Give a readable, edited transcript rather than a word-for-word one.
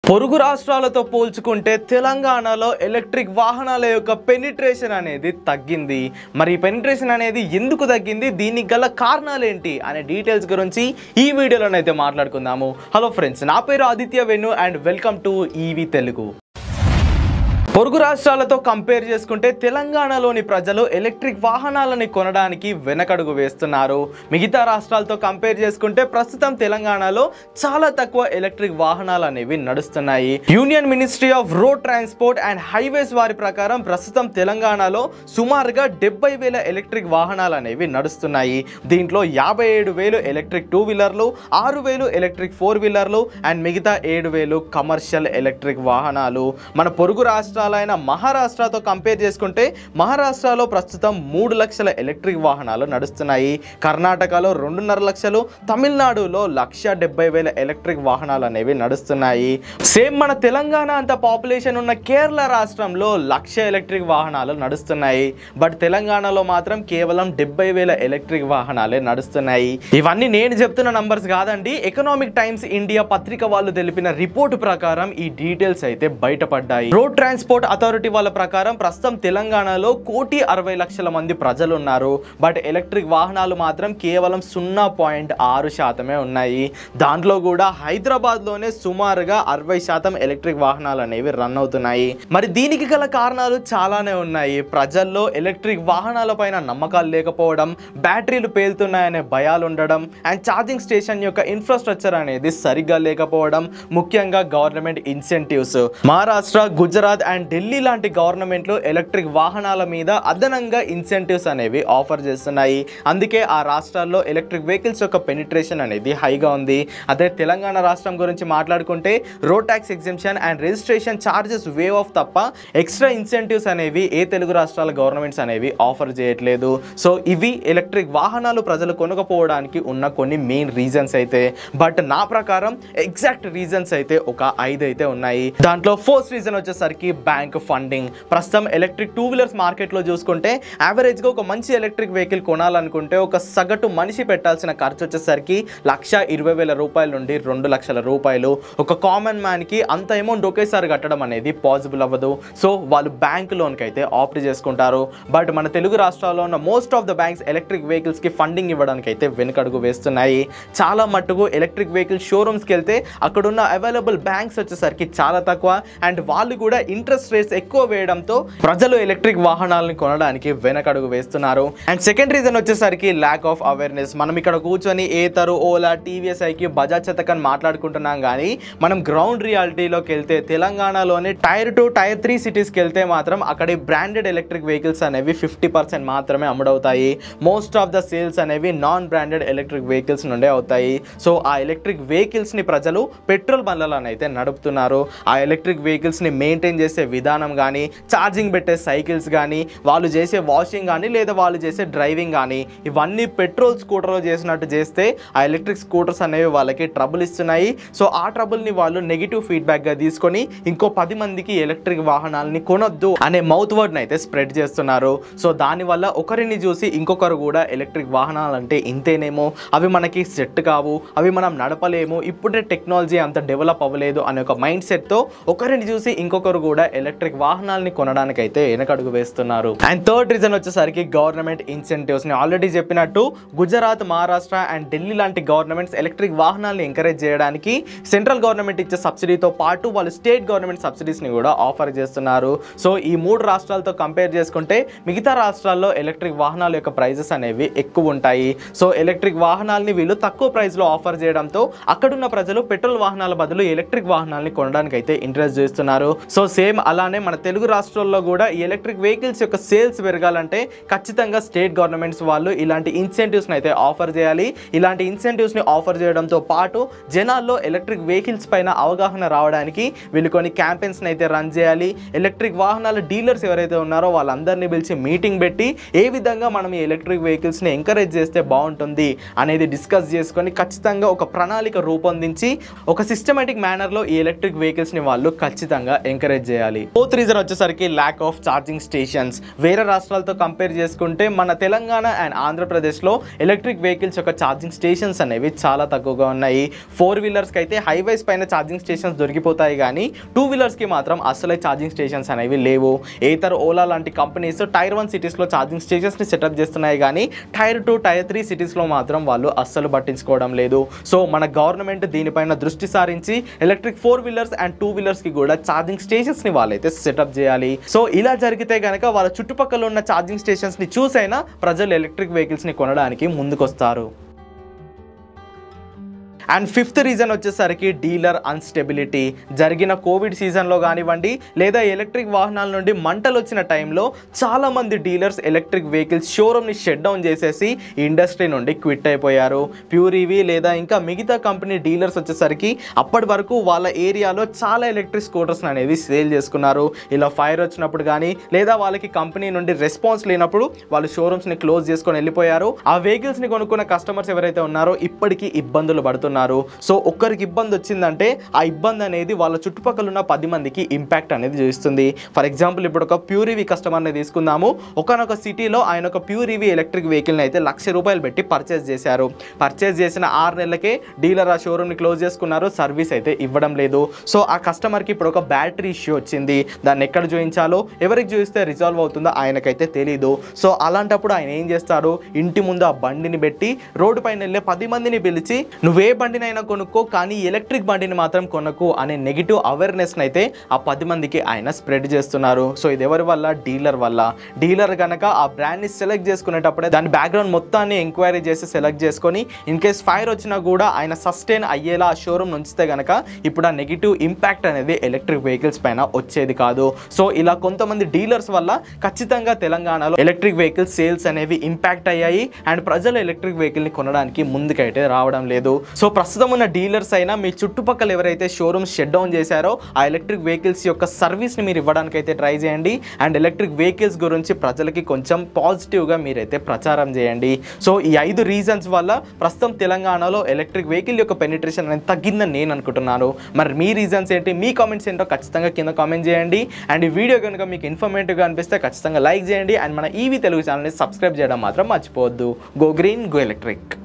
పొరుగు రాష్ట్రాలతో పోల్చుకుంటే తెలంగాణలో ఎలక్ట్రిక్ వాహనాల యొక్క పెనిట్రేషన్ అనేది తగ్గింది. మరి ఈ పెనిట్రేషన్ అనేది ఎందుకు తగ్గింది, దీనికి గల కారణాలు ఏంటి అనే డీటెయిల్స్ గురించి ఈ వీడియోలోనైతే మాట్లాడుకుందాము. హలో ఫ్రెండ్స్, నా పేరు ఆదిత్య వెన్ను and welcome to EV Telugu. పొరుగు రాష్ట్రాలతో కంపేర్ చేసుకుంటే తెలంగాణలోని ప్రజలు ఎలక్ట్రిక్ వాహనాలని కొనడానికి వెనకడుగు వేస్తున్నారు. మిగతా రాష్ట్రాలతో కంపేర్ చేసుకుంటే ప్రస్తుతం తెలంగాణలో చాలా తక్కువ ఎలక్ట్రిక్ వాహనాలు అనేవి నడుస్తున్నాయి. Union ministry of road transport and highways వారి ప్రకారం ప్రస్తుతం తెలంగాణలో సుమారుగా 70,000 ఎలక్ట్రిక్ వాహనాలు అనేవి నడుస్తున్నాయి. దీంట్లో 57,000 ఎలక్ట్రిక్ 2 వీలర్లు, 6,000 ఎలక్ట్రిక్ 4 వీలర్లు అండ్ మిగతా 7,000 కమర్షియల్ ఎలక్ట్రిక్ వాహనాలు. మన పొరుగు రాష్ట్రాలైన మహారాష్ట్రతో కంపేర్ చేసుకుంటే మహారాష్ట్రలో ప్రస్తుతం 3 లక్షల ఎలక్ట్రిక్ వాహనాలు నడుస్తున్నాయి. కర్ణాటకలో 2.5 లక్షలు, తమిళనాడులో 1,70,000 ఎలక్ట్రిక్ వాహనాలు అనేవి నడుస్తున్నాయి. సేమ్ మన తెలంగాణ అంత పాపులేషన్ ఉన్న కేరళ రాష్ట్రంలో 1,00,000 ఎలక్ట్రిక్ వాహనాలు నడుస్తున్నాయి. బట్ తెలంగాణలో మాత్రం కేవలం 70,000 ఎలక్ట్రిక్ వాహనాలే నడుస్తున్నాయి. ఇవన్నీ నేను చెప్తున్న నంబర్స్ కాదండి, ఎకనామిక్ టైమ్స్ ఇండియా పత్రిక వాళ్ళు తెలిపిన రిపోర్టు ప్రకారం ఈ డీటెయిల్స్ అయితే బయటపడ్డాయి. రోడ్ ట్రాన్స్పోర్ట్ అథారిటీ వాళ్ళ ప్రకారం ప్రస్తుతం తెలంగాణలో 1,60,00,000 మంది ప్రజలు ఉన్నారు. బట్ ఎలక్ట్రిక్ వాహనాలు మాత్రం కేవలం 0.6% ఉన్నాయి. దాంట్లో కూడా హైదరాబాద్లోనే సుమారుగా 60% ఎలక్ట్రిక్ వాహనాలు అనేవి రన్ అవుతున్నాయి. మరి దీనికి గల కారణాలు చాలానే ఉన్నాయి. ప్రజల్లో ఎలక్ట్రిక్ వాహనాల పైన నమ్మకాలు లేకపోవడం, బ్యాటరీలు పేలుతున్నాయనే భయాలు ఉండడం అండ్ ఛార్జింగ్ స్టేషన్ యొక్క ఇన్ఫ్రాస్ట్రక్చర్ అనేది సరిగ్గా లేకపోవడం, ముఖ్యంగా government incentives. Maharashtra, Gujarat and Delhi లాంటి గవర్నమెంట్లు ఎలక్ట్రిక్ వాహనాల మీద అదనంగా ఇన్సెంటివ్స్ అనేవి ఆఫర్ చేస్తున్నాయి. అందుకే ఆ రాష్ట్రాల్లో ఎలక్ట్రిక్ వెహికల్స్ యొక్క పెనిట్రేషన్ అనేది హైగా ఉంది. అదే తెలంగాణ రాష్ట్రం గురించి మాట్లాడుకుంటే road tax exemption and registration charges wave of తప్ప ఎక్స్ట్రా ఇన్సెంటివ్స్ అనేవి ఏ తెలుగు రాష్ట్రాల గవర్నమెంట్స్ అనేవి ఆఫర్ చేయట్లేదు. సో ఇవి ఎలక్ట్రిక్ వాహనాలు ప్రజలు కొనకపోవడానికి ఉన్న కొన్ని మెయిన్ రీజన్స్ అయితే. బట్ నా ప్రకారం ఎగ్జాక్ట్ రీజన్స్ అయితే ఒక 5 అయితే ఉన్నాయి. దాంట్లో ఫస్ట్ రీజన్ వచ్చేసరికి బ్యాంక్ ఫండింగ్. ప్రస్తుతం ఎలక్ట్రిక్ 2 వీలర్స్ మార్కెట్లో చూసుకుంటే యావరేజ్గా ఒక మంచి ఎలక్ట్రిక్ వెహికల్ కొనాలనుకుంటే ఒక సగటు మనిషి పెట్టాల్సిన ఖర్చు వచ్చేసరికి 1,20,000 రూపాయల నుండి 2,00,000 రూపాయలు. ఒక కామన్ మ్యాన్కి అంత అమౌంట్ ఒకేసారి కట్టడం అనేది పాసిబుల్ అవ్వదు. సో వాళ్ళు బ్యాంక్ లోన్కి అయితే ఆప్ట్ చేసుకుంటారు. బట్ మన తెలుగు రాష్ట్రాల్లో ఉన్న most of the banks electric వెహికల్స్కి ఫండింగ్ ఇవ్వడానికి అయితే వెనుకడుగు వేస్తున్నాయి. చాలా మట్టుకు ఎలక్ట్రిక్ వెహికల్ షోరూమ్స్కి వెళ్తే అక్కడున్న అవైలబుల్ బ్యాంక్స్ వచ్చేసరికి చాలా తక్కువ అండ్ వాళ్ళు కూడా ఇంట్రెస్ట్ రేట్స్ ఎక్కువ వేయడంతో ప్రజలు ఎలక్ట్రిక్ వాహనాలను కొనడానికి వెనకడుగు వేస్తున్నారు. అండ్ సెకండ్ రీజన్ వచ్చేసరికి ల్యాక్ ఆఫ్ అవేర్నెస్. మనం ఇక్కడ కూర్చొని ఏతరు, ఓలా, టీవీఎస్, ఐకి, బజాజ్ చేతకని మాట్లాడుకుంటున్నాం, కానీ మనం గ్రౌండ్ రియాలిటీలోకి వెళ్తే తెలంగాణలోని టైర్ 2, టైర్ 3 సిటీస్కి వెళ్తే మాత్రం అక్కడి బ్రాండెడ్ ఎలక్ట్రిక్ వెహికల్స్ అనేవి 50% మాత్రమే అమ్ముడవుతాయి. మోస్ట్ ఆఫ్ ద సేల్స్ అనేవి నాన్ బ్రాండెడ్ ఎలక్ట్రిక్ వెహికల్స్ నుండే అవుతాయి. సో ఆ ఎలక్ట్రిక్ వెహికల్స్ని ప్రజలు పెట్రోల్ బండ్లలోనైతే నడుపుతున్నారు. ఆ ఎలక్ట్రిక్ వెహికల్స్ని మెయింటైన్ చేసే విధానం కానీ, ఛార్జింగ్ పెట్టే సైకిల్స్ కానీ, వాళ్ళు చేసే వాషింగ్ కానీ లేదా వాళ్ళు చేసే డ్రైవింగ్ కానీ ఇవన్నీ పెట్రోల్ స్కూటర్లో చేసినట్టు చేస్తే ఆ ఎలక్ట్రిక్ స్కూటర్స్ అనేవి వాళ్ళకి ట్రబుల్ ఇస్తున్నాయి. సో ఆ ట్రబుల్ని వాళ్ళు నెగిటివ్ ఫీడ్బ్యాక్గా తీసుకొని ఇంకో 10 మందికి ఎలక్ట్రిక్ వాహనాలని కొనొద్దు అనే మౌత్ వర్డ్ని అయితే స్ప్రెడ్ చేస్తున్నారు. సో దానివల్ల ఒకరిని చూసి ఇంకొకరు కూడా ఎలక్ట్రిక్ వాహనాలు అంటే ఇంతేనేమో, అవి మనకి సెట్ కావు, అవి మనం నడపలేము, ఇప్పుడే టెక్నాలజీ అంత డెవలప్ అవ్వలేదు అనే ఒక మైండ్ సెట్తో ఒకరిని చూసి ఇంకొకరు కూడా ఎలక్ట్రిక్ వాహనాలని కొనడానికి అయితే వెనకడుగు వేస్తున్నారు. అండ్ థర్డ్ రీజన్ వచ్చేసరికి గవర్నమెంట్ ఇన్సెంటివ్స్. ని ఆల్రెడీ చెప్పినట్టు గుజరాత్, మహారాష్ట్ర అండ్ ఢిల్లీ లాంటి గవర్నమెంట్స్ ఎలక్ట్రిక్ వాహనాలను ఎంకరేజ్ చేయడానికి సెంట్రల్ గవర్నమెంట్ ఇచ్చే సబ్సిడీతో పాటు వాళ్ళు స్టేట్ గవర్నమెంట్ సబ్సిడీస్ ని కూడా ఆఫర్ చేస్తున్నారు. సో ఈ 3 రాష్ట్రాలతో కంపేర్ చేసుకుంటే మిగతా రాష్ట్రాల్లో ఎలక్ట్రిక్ వాహనాల యొక్క ప్రైజెస్ అనేవి ఎక్కువ ఉంటాయి. సో ఎలక్ట్రిక్ వాహనాలని వీళ్ళు తక్కువ ప్రైస్ లో ఆఫర్ చేయడంతో అక్కడున్న ప్రజలు పెట్రోల్ వాహనాల బదులు ఎలక్ట్రిక్ వాహనాలని కొనడానికి అయితే ఇంట్రెస్ట్ చేస్తున్నారు. సో సేమ్ అలానే మన తెలుగు రాష్ట్రాల్లో కూడా ఈ ఎలక్ట్రిక్ వెహికల్స్ యొక్క సేల్స్ పెరగాలంటే ఖచ్చితంగా స్టేట్ గవర్నమెంట్స్ వాళ్ళు ఇలాంటి ఇన్సెంటివ్స్ని అయితే ఆఫర్ చేయాలి. ఇలాంటి ఇన్సెంటివ్స్ని ఆఫర్ చేయడంతో పాటు జనాల్లో ఎలక్ట్రిక్ వెహికల్స్ పైన అవగాహన రావడానికి వీళ్ళు కొన్ని క్యాంపెయిన్స్ని అయితే రన్ చేయాలి. ఎలక్ట్రిక్ వాహనాల డీలర్స్ ఎవరైతే ఉన్నారో వాళ్ళందరినీ పిలిచి మీటింగ్ పెట్టి ఏ విధంగా మనం ఈ ఎలక్ట్రిక్ వెహికల్స్ని ఎంకరేజ్ చేస్తే బాగుంటుంది అనేది డిస్కస్ చేసుకొని ఖచ్చితంగా ఒక ప్రణాళిక రూపొందించి ఒక సిస్టమేటిక్ మేనర్లో ఈ ఎలక్ట్రిక్ వెహికల్స్ని వాళ్ళు ఖచ్చితంగా ఎంకరేజ్ చేయాలి. చేయాలి. ఫోర్త్ రీజన్ వచ్చేసరికి ల్యాక్ ఆఫ్ ఛార్జింగ్ స్టేషన్స్. వేరే రాష్ట్రాలతో కంపేర్ చేసుకుంటే మన తెలంగాణ అండ్ ఆంధ్రప్రదేశ్లో ఎలక్ట్రిక్ వెహికల్స్ యొక్క ఛార్జింగ్ స్టేషన్స్ అనేవి చాలా తక్కువగా ఉన్నాయి. 4 వీలర్స్కి అయితే హైవేస్ పైన ఛార్జింగ్ స్టేషన్స్ దొరికిపోతాయి, కానీ 2 వీలర్స్కి మాత్రం అసలే ఛార్జింగ్ స్టేషన్స్ అనేవి లేవు. ఏతర్, ఓలా లాంటి కంపెనీస్ టైర్ 1 సిటీస్లో ఛార్జింగ్ స్టేషన్స్ని సెటప్ చేస్తున్నాయి, కానీ టైర్ 2, టైర్ 3 సిటీస్లో మాత్రం వాళ్ళు అస్సలు పట్టించుకోవడం లేదు. సో మన గవర్నమెంట్ దీనిపైన దృష్టి సారించి ఎలక్ట్రిక్ 4 వీలర్స్ అండ్ 2 వీలర్స్కి కూడా ఛార్జింగ్ స్టేషన్స్ని వాళ్ళైతే సెటప్ చేయాలి. సో ఇలా జరిగితే కనుక వాళ్ళ చుట్టుపక్కల ఉన్న ఛార్జింగ్ స్టేషన్స్ని చూసైనా ప్రజలు ఎలక్ట్రిక్ వెహికల్స్ని కొనడానికి ముందుకొస్తారు. అండ్ ఫిఫ్త్ రీజన్ వచ్చేసరికి డీలర్ అన్స్టెబిలిటీ. జరిగిన కోవిడ్ సీజన్లో కానివ్వండి, లేదా ఎలక్ట్రిక్ వాహనాల నుండి మంటలు వచ్చిన టైంలో చాలామంది డీలర్స్ ఎలక్ట్రిక్ వెహికల్స్ షోరూమ్ని షట్ డౌన్ చేసేసి ఇండస్ట్రీ నుండి క్విట్ అయిపోయారు. ప్యూర్ ఈవీ లేదా ఇంకా మిగతా కంపెనీ డీలర్స్ వచ్చేసరికి అప్పటి వరకు వాళ్ళ ఏరియాలో చాలా ఎలక్ట్రిక్ స్కూటర్స్ అనేవి సేల్ చేసుకున్నారు. ఇలా ఫైర్ వచ్చినప్పుడు కానీ లేదా వాళ్ళకి కంపెనీ నుండి రెస్పాన్స్ లేనప్పుడు వాళ్ళు షోరూమ్స్ని క్లోజ్ చేసుకొని వెళ్ళిపోయారు. ఆ వెహికల్స్ని కొనుక్కున్న కస్టమర్స్ ఎవరైతే ఉన్నారో ఇప్పటికీ ఇబ్బందులు పడుతున్నారు. సో ఒక్కరికి ఇబ్బంది వచ్చిందంటే ఆ ఇబ్బంది అనేది వాళ్ళ చుట్టుపక్కల ఉన్న 10 మందికి ఇంపాక్ట్ అనేది చూస్తుంది. ఫర్ ఎగ్జాంపుల్ ఇప్పుడు ఒక ప్యూర్ ఈవీ కస్టమర్ని తీసుకుందాము. ఒకనొక సిటీలో ఆయన ఒక ప్యూర్ ఈవీ ఎలక్ట్రిక్ వెహికల్ని అయితే ₹1,00,000 పెట్టి పర్చేస్ చేశారు. పర్చేస్ చేసిన 6 నెలలకే డీలర్ ఆ షోరూమ్ని క్లోజ్ చేసుకున్నారు, సర్వీస్ అయితే ఇవ్వడం లేదు. సో ఆ కస్టమర్కి ఇప్పుడు ఒక బ్యాటరీ ఇష్యూ వచ్చింది. దాన్ని ఎక్కడ చూపించాలో, ఎవరికి చూపిస్తే రిజాల్వ్ అవుతుందో ఆయనకైతే తెలీదు. సో అలాంటప్పుడు ఆయన ఏం చేస్తారు, ఇంటి ముందు ఆ బండిని పెట్టి రోడ్డు పైన వెళ్ళే 10 మందిని పిలిచి నువ్వే బండినైనా కొనుక్కో కానీ ఎలక్ట్రిక్ బండిని మాత్రం కొనకు అనే నెగిటివ్ అవేర్నెస్ని అయితే ఆ 10 మందికి ఆయన స్ప్రెడ్ చేస్తున్నారు. సో ఇది ఎవరి వల్ల? డీలర్ వల్ల. డీలర్ కనుక ఆ బ్రాండ్ని సెలెక్ట్ చేసుకునేటప్పుడే దాని బ్యాక్గ్రౌండ్ మొత్తాన్ని ఎంక్వైరీ చేసి సెలెక్ట్ చేసుకొని ఇన్ కేస్ ఫైర్ వచ్చినా కూడా ఆయన సస్టైన్ అయ్యేలా ఆ షోరూమ్ ఉంచితే కనుక ఇప్పుడు ఆ నెగిటివ్ ఇంపాక్ట్ అనేది ఎలక్ట్రిక్ వెహికల్స్ పైన వచ్చేది కాదు. సో ఇలా కొంతమంది డీలర్స్ వల్ల ఖచ్చితంగా తెలంగాణలో ఎలక్ట్రిక్ వెహికల్స్ సేల్స్ అనేవి ఇంపాక్ట్ అయ్యాయి అండ్ ప్రజలు ఎలక్ట్రిక్ వెహికల్ని కొనడానికి ముందుకైతే రావడం లేదు. సో ప్రస్తుతం ఉన్న డీలర్స్ అయినా మీ చుట్టుపక్కల ఎవరైతే షోరూమ్స్ షట్ డౌన్ చేశారో ఆ ఎలక్ట్రిక్ వెహికల్స్ యొక్క సర్వీస్ని మీరు ఇవ్వడానికి అయితే ట్రై చేయండి. అండ్ ఎలక్ట్రిక్ వెహికల్స్ గురించి ప్రజలకి కొంచెం పాజిటివ్గా మీరైతే ప్రచారం చేయండి. సో ఈ 5 రీజన్స్ వల్ల ప్రస్తుతం తెలంగాణలో ఎలక్ట్రిక్ వెహికల్ యొక్క పెనిట్రేషన్ అనేది తగ్గిందని నేను అనుకుంటున్నాను. మరి మీ రీజన్స్ ఏంటి, మీ కామెంట్స్ ఏంటో ఖచ్చితంగా కింద కామెంట్ చేయండి. అండ్ ఈ వీడియో కనుక మీకు ఇన్ఫర్మేటివ్గా అనిపిస్తే ఖచ్చితంగా లైక్ చేయండి. అండ్ మన ఈవీ తెలుగు ఛానల్ని సబ్స్క్రైబ్ చేయడం మాత్రం మర్చిపోవద్దు. Go green, go electric.